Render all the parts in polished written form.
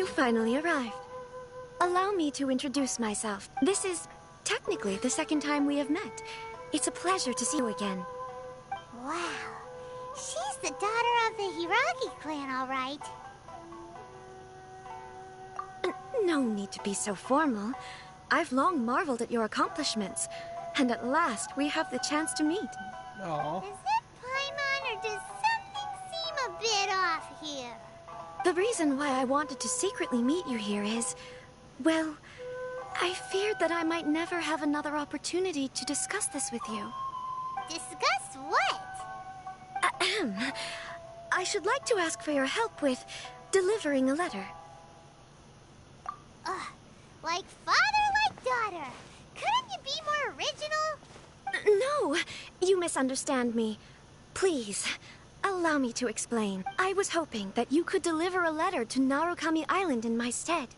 finally arrived. Allow me to introduce myself. This is technically the second time we have met. It's a pleasure to see you again. Wow. She's the daughter of the Hiiragi clan, all right. No need to be so formal. I've long marveled at your accomplishments, and at last we have the chance to meet. Aww. Is it Paimon, or does something seem a bit off here? The reason why I wanted to secretly meet you here is, well, I feared that I might never have another opportunity to discuss this with you. Discuss what? Ahem. I should like to ask for your help with delivering a letter. Like father, like daughter. Couldn't you be more original? No, you misunderstand me. Please, allow me to explain. I was hoping that you could deliver a letter to Narukami Island in my stead.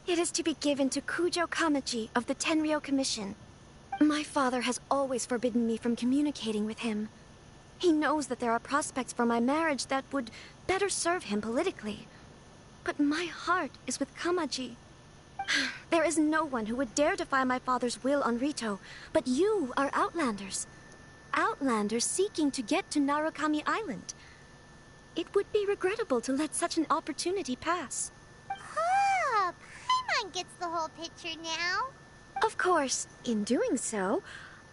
It is to be given to Kujo Kamaji of the Tenryou Commission. My father has always forbidden me from communicating with him. He knows that there are prospects for my marriage that would better serve him politically. But my heart is with Kamaji. There is no one who would dare defy my father's will on Rito, but you are Outlanders. Outlanders seeking to get to Narukami Island. It would be regrettable to let such an opportunity pass. Oh, Paimon gets the whole picture now. Of course, in doing so,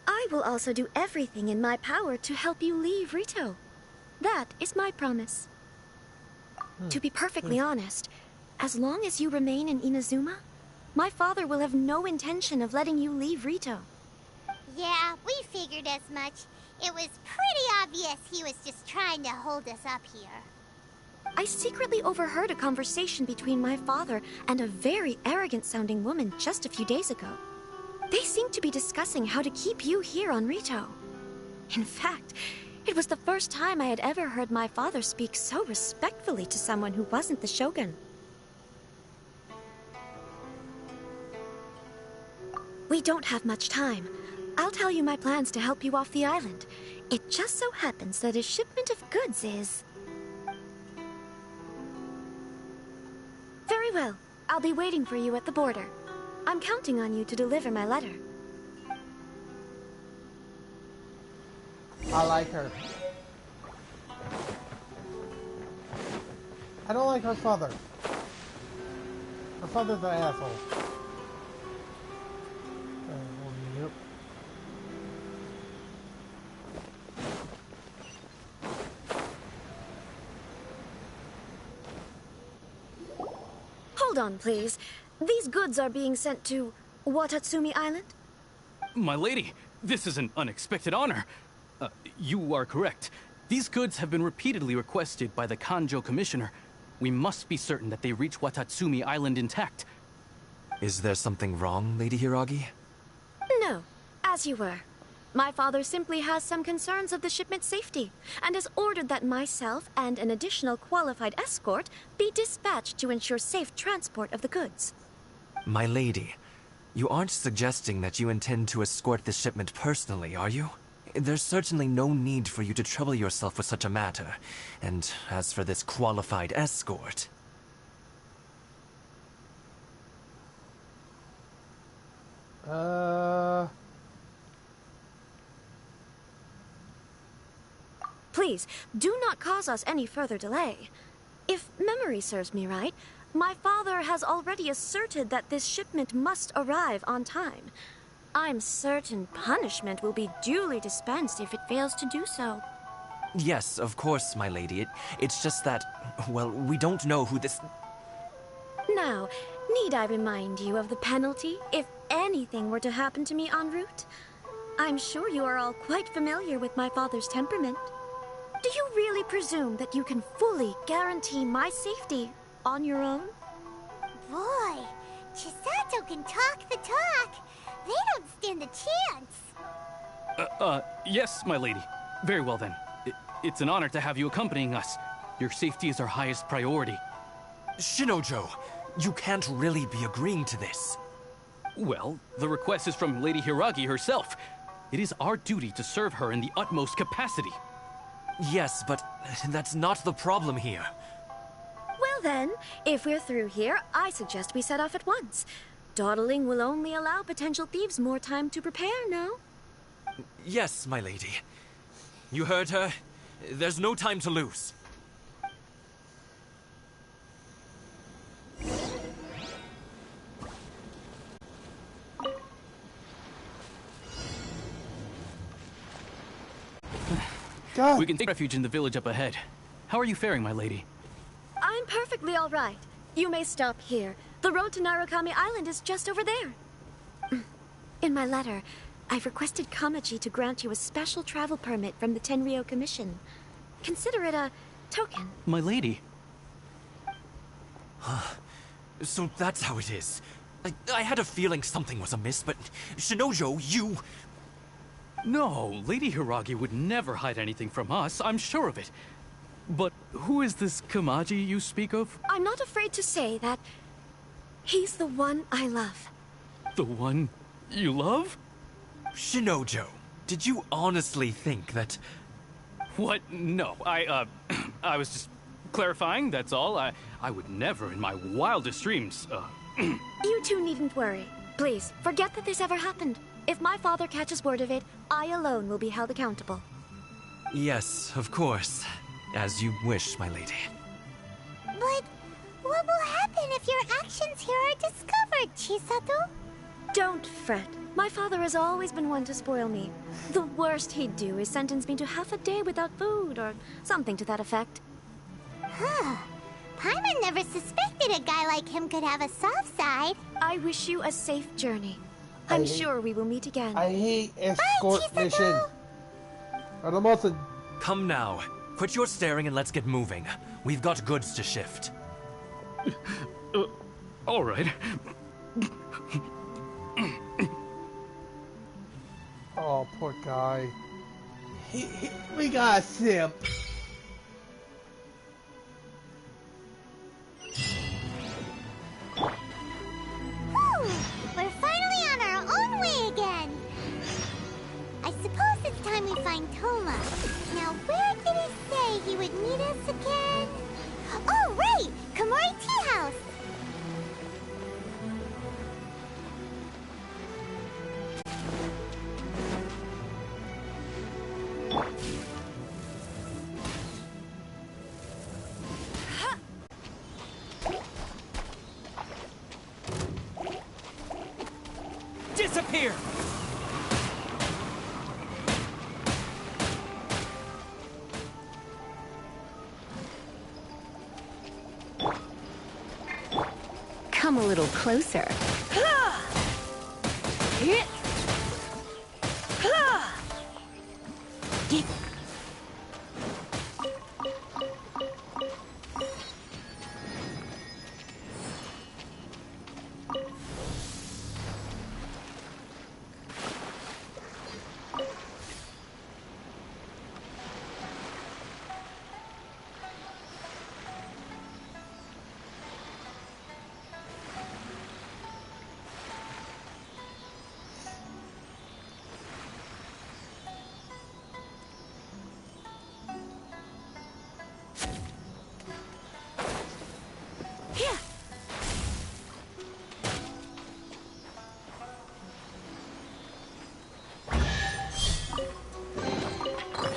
I will also do everything in my power to help you leave Rito. That is my promise. To be perfectly honest, as long as you remain in Inazuma, my father will have no intention of letting you leave Rito. Yeah, we figured as much. It was pretty obvious he was just trying to hold us up here. I secretly overheard a conversation between my father and a very arrogant-sounding woman just a few days ago. They seemed to be discussing how to keep you here on Rito. In fact, it was the first time I had ever heard my father speak so respectfully to someone who wasn't the shogun. We don't have much time. I'll tell you my plans to help you off the island. It just so happens that a shipment of goods is... Very well. I'll be waiting for you at the border. I'm counting on you to deliver my letter. I like her. I don't like her father. Her father's an asshole. Yep. Hold on, please. These goods are being sent to Watatsumi Island? My lady, this is an unexpected honor. You are correct. These goods have been repeatedly requested by the Kanjo Commissioner. We must be certain that they reach Watatsumi Island intact. Is there something wrong, Lady Hiiragi? No, as you were. My father simply has some concerns of the shipment's safety, and has ordered that myself and an additional qualified escort be dispatched to ensure safe transport of the goods. My lady, you aren't suggesting that you intend to escort the shipment personally, are you? There's certainly no need for you to trouble yourself with such a matter. And as for this qualified escort... Please, do not cause us any further delay. If memory serves me right, my father has already asserted that this shipment must arrive on time. I'm certain punishment will be duly dispensed if it fails to do so. Yes, of course, my lady. It's just that, well, we don't know who this... Now, need I remind you of the penalty if anything were to happen to me en route? I'm sure you are all quite familiar with my father's temperament. Do you really presume that you can fully guarantee my safety on your own? Boy, Chisato can talk the talk. They don't stand a chance. Yes, my lady. Very well then. It's an honor to have you accompanying us. Your safety is our highest priority. Shinojo, you can't really be agreeing to this. Well, the request is from Lady Hiiragi herself. It is our duty to serve her in the utmost capacity. Yes, but that's not the problem here. Well, Well then, if we're through here, I suggest we set off at once. Dawdling will only allow potential thieves more time to prepare, no? Yes, my lady. You heard her. There's no time to lose. We can take refuge in the village up ahead. How are you faring, my lady? I'm perfectly all right. You may stop here. The road to Narukami Island is just over there. In my letter, I've requested Kamaji to grant you a special travel permit from the Tenryou Commission. Consider it a token. My lady? So that's how it is. I had a feeling something was amiss, but Shinojo, you... No, Lady Hiiragi would never hide anything from us, I'm sure of it. But who is this Kamaji you speak of? I'm not afraid to say that he's the one I love. The one you love? Shinojo, did you honestly think that... What? No, I was just clarifying, that's all. I would never in my wildest dreams, You two needn't worry. Please, forget that this ever happened. If my father catches word of it, I alone will be held accountable. Yes, of course. As you wish, my lady. But what will happen if your actions here are discovered, Chisato? Don't fret. My father has always been one to spoil me. The worst he'd do is sentence me to half a day without food, or something to that effect. Huh. Paimon never suspected a guy like him could have a soft side. I wish you a safe journey. I'm sure we will meet again. I hate escort mission. Ano mo sa... Come now. Quit your staring and let's get moving. We've got goods to shift. all right. Oh, poor guy. We got simp. Whew, we're finally on our own way again. I suppose it's time we find Toma. Now, where did he say he would meet us again? Oh, right! Komori Tea House! Disappear! Come a little closer.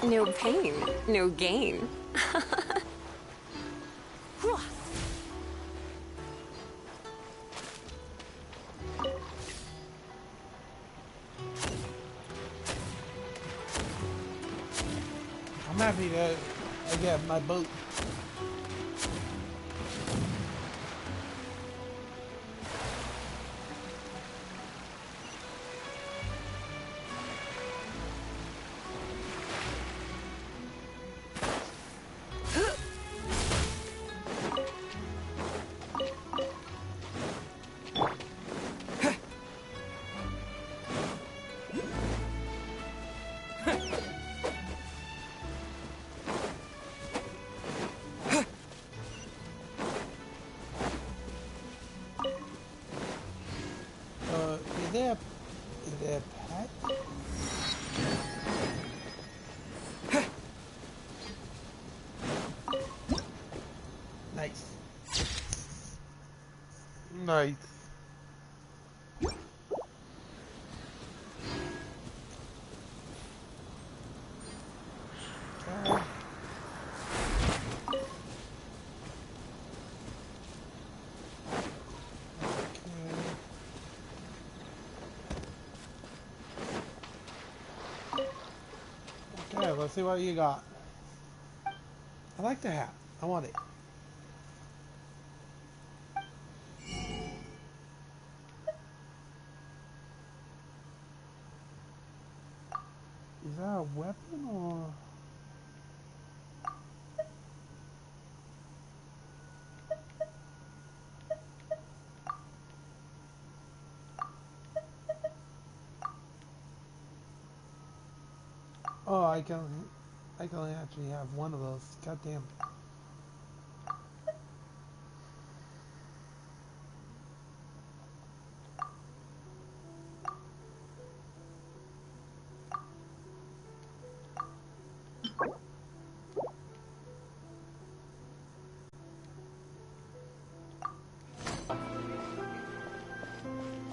No pain, no gain. I'm happy that I got my boat. Nice. Okay. Okay, let's see what you got. I like the hat. I want it. Is that a weapon or? Oh, I can actually have one of those. God damn.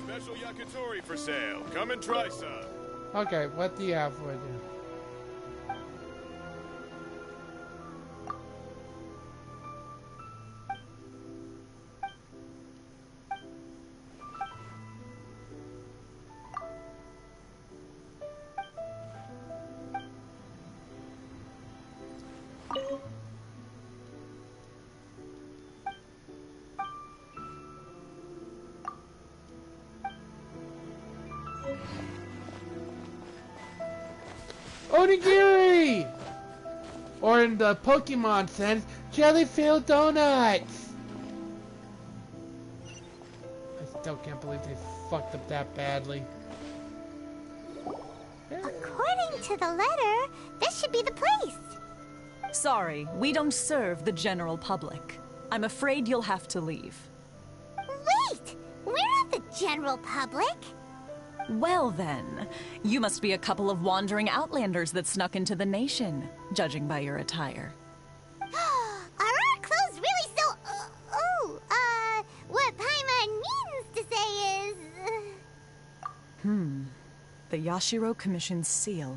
Special yakitori for sale. Come and try some. Okay, what do you have for you? Onigiri! Or in the Pokemon sense, jelly-filled donuts! I still can't believe they fucked up that badly. According to the letter, this should be the place. Sorry, we don't serve the general public. I'm afraid you'll have to leave. Wait! We're not the general public. Well then, you must be a couple of wandering outlanders that snuck into the nation, judging by your attire. Are our clothes really so... what Paimon means to say is... The Yashiro Commission's seal.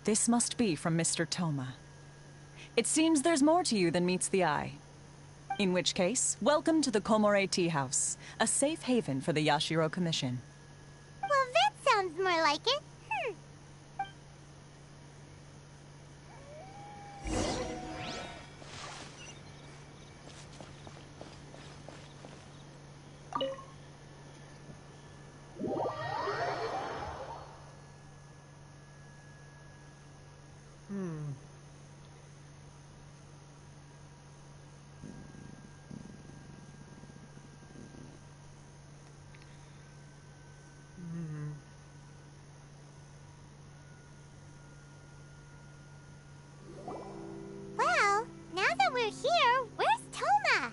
This must be from Mr. Toma. It seems there's more to you than meets the eye. In which case, welcome to the Komore Tea House, a safe haven for the Yashiro Commission. Well, that sounds more like it. Well, now that we're here, where's Toma?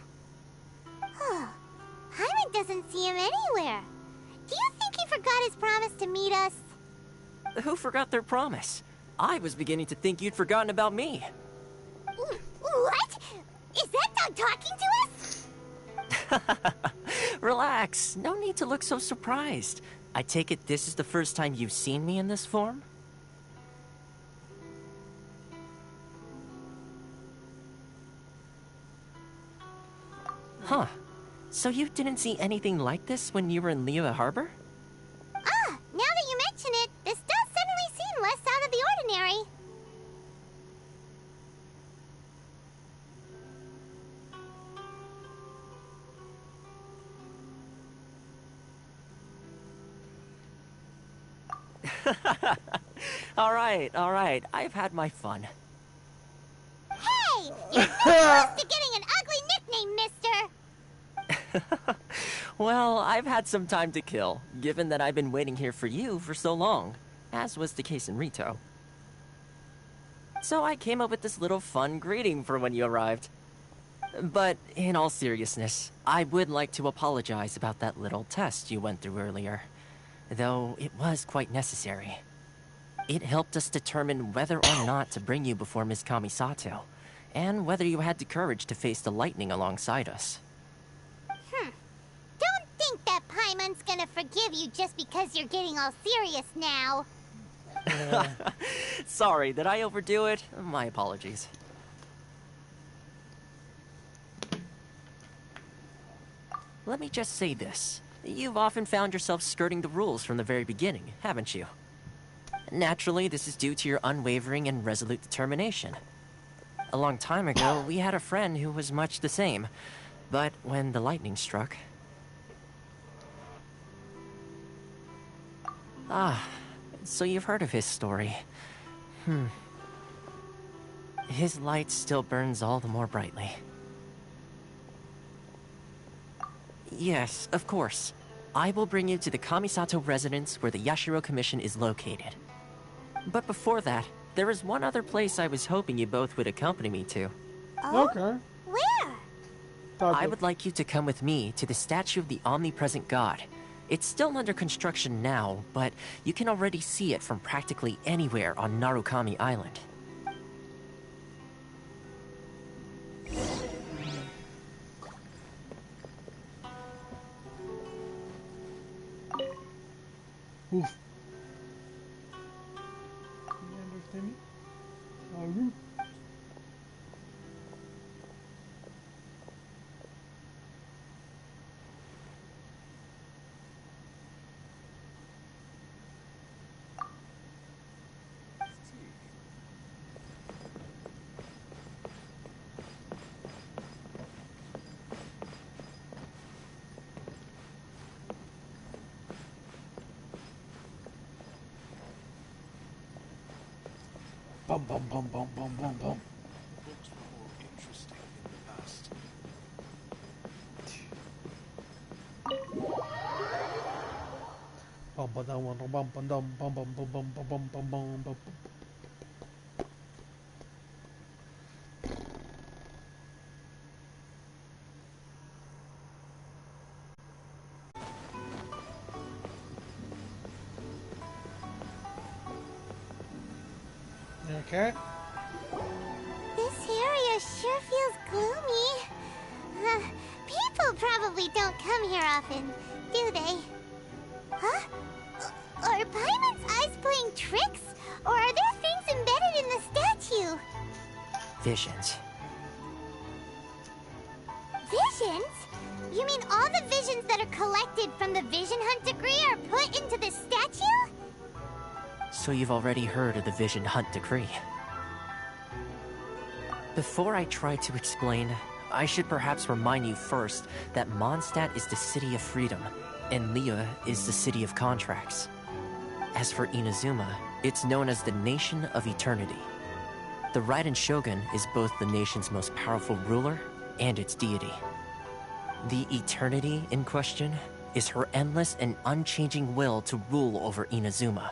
Hyman doesn't see him anywhere. Do you think he forgot his promise to meet us? Who forgot their promise? I was beginning to think you'd forgotten about me. What? Is that dog talking to us? Relax. No need to look so surprised. I take it this is the first time you've seen me in this form? Huh. So you didn't see anything like this when you were in Liyue Harbor? Now that you mention it, this does suddenly seem less out of the ordinary. All right. I've had my fun. Hey! You're so close to getting an ugly nickname, mister! Well, I've had some time to kill, given that I've been waiting here for you for so long, as was the case in Rito. So I came up with this little fun greeting for when you arrived. But in all seriousness, I would like to apologize about that little test you went through earlier, though it was quite necessary. It helped us determine whether or not to bring you before Miss Kamisato, and whether you had the courage to face the lightning alongside us. Paimon's gonna forgive you just because you're getting all serious now. Sorry, did I overdo it? My apologies. Let me just say this. You've often found yourself skirting the rules from the very beginning, haven't you? Naturally, this is due to your unwavering and resolute determination. A long time ago, we had a friend who was much the same. But when the lightning struck... Ah, so you've heard of his story. His light still burns all the more brightly. Yes, of course. I will bring you to the Kamisato residence where the Yashiro Commission is located. But before that, there is one other place I was hoping you both would accompany me to. Oh? Okay. Where? I would like you to come with me to the statue of the omnipresent god. It's still under construction now, but you can already see it from practically anywhere on Narukami Island. Oof. You understand me? Alright. Bum bum bum bum bum bum bum. Books were more interesting in the past. Bum bum dum bum bum bum dum bum bum bum bum bum bum bum bum bum. Okay. This area sure feels gloomy. People probably don't come here often, do they? Huh? Are Paimon's eyes playing tricks? Or are there things embedded in the statue? Visions. Visions? You mean all the visions that are collected from the Vision Hunt decree are put into the statue? So you've already heard of the Vision Hunt decree. Before I try to explain, I should perhaps remind you first that Mondstadt is the city of freedom, and Liyue is the city of contracts. As for Inazuma, it's known as the Nation of Eternity. The Raiden Shogun is both the nation's most powerful ruler and its deity. The Eternity in question is her endless and unchanging will to rule over Inazuma.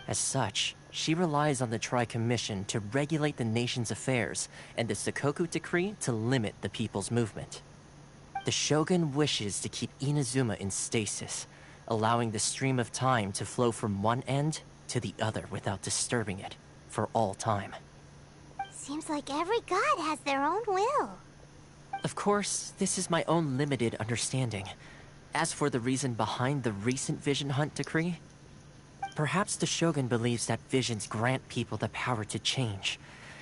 As such, she relies on the Tri-Commission to regulate the nation's affairs and the Sakoku Decree to limit the people's movement. The Shogun wishes to keep Inazuma in stasis, allowing the stream of time to flow from one end to the other without disturbing it, for all time. Seems like every god has their own will. Of course, this is my own limited understanding. As for the reason behind the recent Vision Hunt decree, perhaps the Shogun believes that visions grant people the power to change,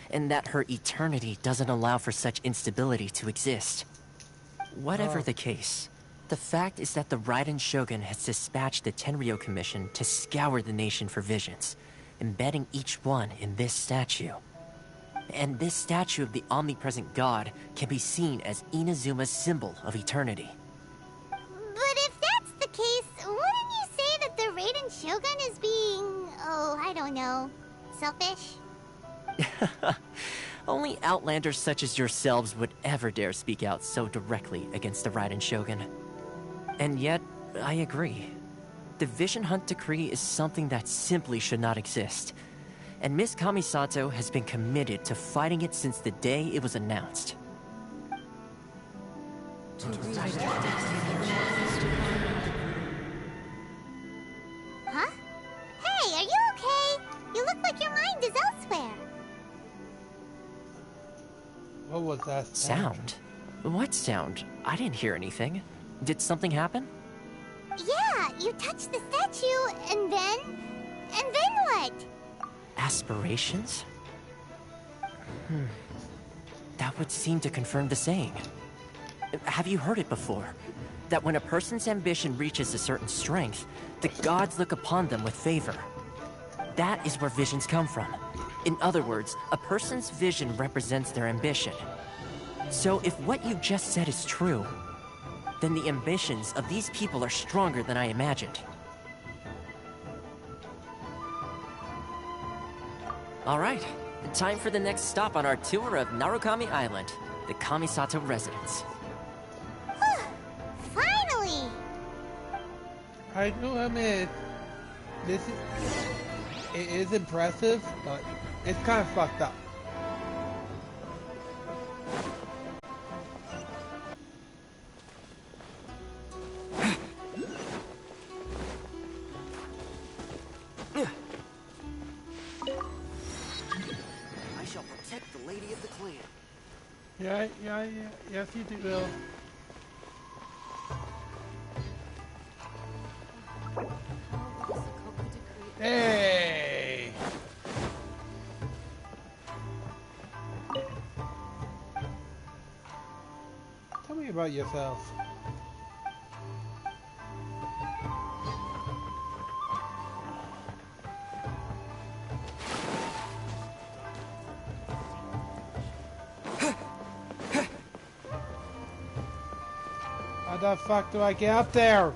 and that her eternity doesn't allow for such instability to exist. Whatever the case, the fact is that the Raiden Shogun has dispatched the Tenryo Commission to scour the nation for visions, embedding each one in this statue. And this statue of the omnipresent god can be seen as Inazuma's symbol of eternity. But if that's the case, wouldn't you say that the Raiden Shogun is being, oh, I don't know, selfish? Only outlanders such as yourselves would ever dare speak out so directly against the Raiden Shogun. And yet, I agree. The Vision Hunt decree is something that simply should not exist. And Miss Kamisato has been committed to fighting it since the day it was announced. Huh? Hey, are you okay? You look like your mind is elsewhere. What was that Sound? What sound? I didn't hear anything. Did something happen? Yeah, you touch the statue, and then what? Aspirations? That would seem to confirm the saying. Have you heard it before? That when a person's ambition reaches a certain strength, the gods look upon them with favor. That is where visions come from. In other words, a person's vision represents their ambition. So if what you just said is true, then the ambitions of these people are stronger than I imagined. Alright, time for the next stop on our tour of Narukami Island, the Kamisato residence. Finally! I do admit, it is impressive, but it's kind of fucked up. I shall protect the lady of the clan. Yeah, yes you do, Will. Hey! Tell me about yourself. How the fuck do I get up there?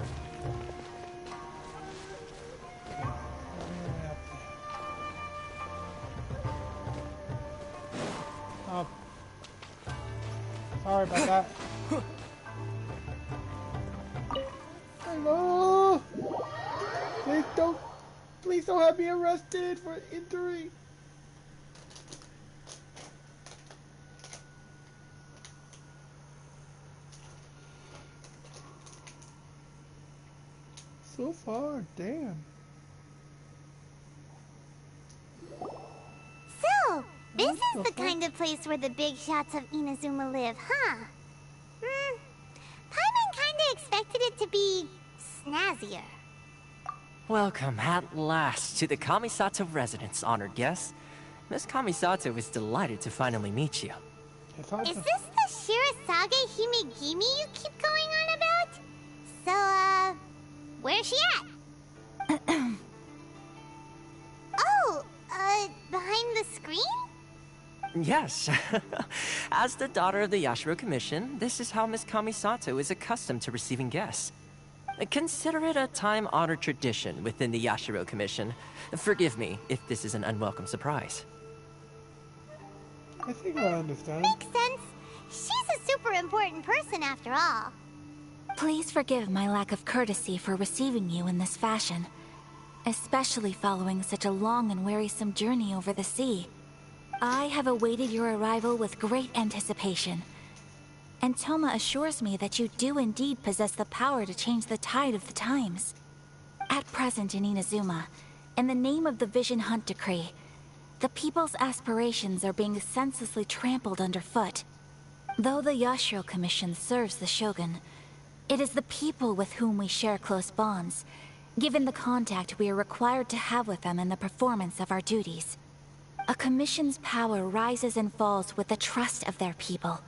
Oh. Sorry about that. Hello? Please don't have me arrested for injury. So far, damn. So, this is the kind of place where the big shots of Inazuma live, huh? Paimon kinda expected it to be snazzier. Welcome at last to the Kamisato residence, honored guest. Miss Kamisato is delighted to finally meet you. Is this the Shirasage Himegimi you keep going on about? So, where's she at? Oh, behind the screen? Yes. As the daughter of the Yashiro Commission, this is how Miss Kamisato is accustomed to receiving guests. Consider it a time-honored tradition within the Yashiro Commission. Forgive me if this is an unwelcome surprise. I think I understand. Makes sense. She's a super important person after all. Please forgive my lack of courtesy for receiving you in this fashion, especially following such a long and wearisome journey over the sea. I have awaited your arrival with great anticipation, and Toma assures me that you do indeed possess the power to change the tide of the times. At present in Inazuma, in the name of the Vision Hunt Decree, the people's aspirations are being senselessly trampled underfoot. Though the Yashiro Commission serves the Shogun, it is the people with whom we share close bonds, given the contact we are required to have with them in the performance of our duties. A commission's power rises and falls with the trust of their people.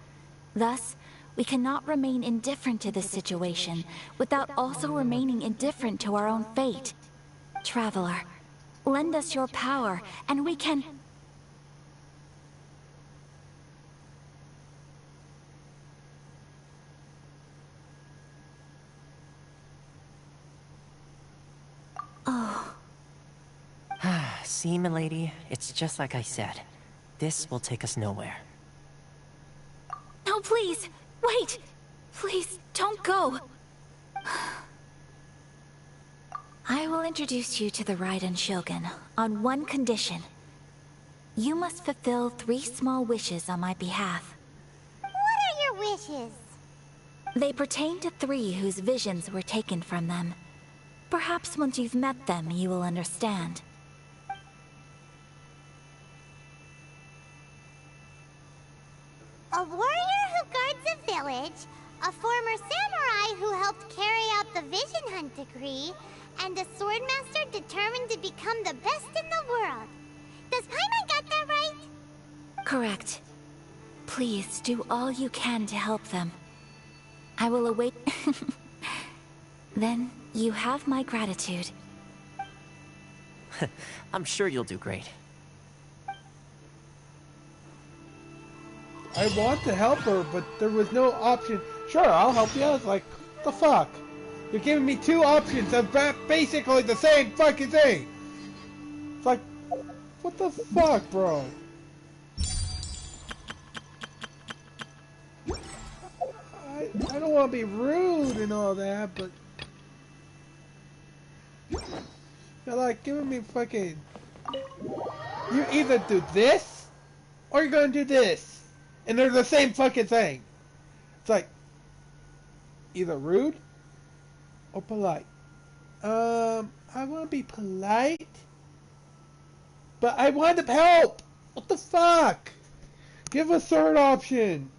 Thus, we cannot remain indifferent to this situation without also remaining indifferent to our own fate. Traveler, lend us your power, and we can... Oh. See, milady, it's just like I said. This will take us nowhere. No, please! Wait! Please, don't go! I will introduce you to the Raiden Shogun on one condition. You must fulfill 3 small wishes on my behalf. What are your wishes? They pertain to 3 whose visions were taken from them. Perhaps once you've met them, you will understand. A warrior who guards a village, a former samurai who helped carry out the Vision Hunt decree, and a swordmaster determined to become the best in the world. Does Paimon got that right? Correct. Please do all you can to help them. I will await. Then you have my gratitude. I'm sure you'll do great. I want to help her, but there was no option. Sure, I'll help you. It's like, what the fuck? You're giving me two options of basically the same fucking thing. It's like, what the fuck, bro? I don't want to be rude and all that, but you're like giving me fucking. You either do this or you're gonna do this, and they're the same fucking thing. It's like either rude or polite. I want to be polite, but I want to help. What the fuck? Give a third option.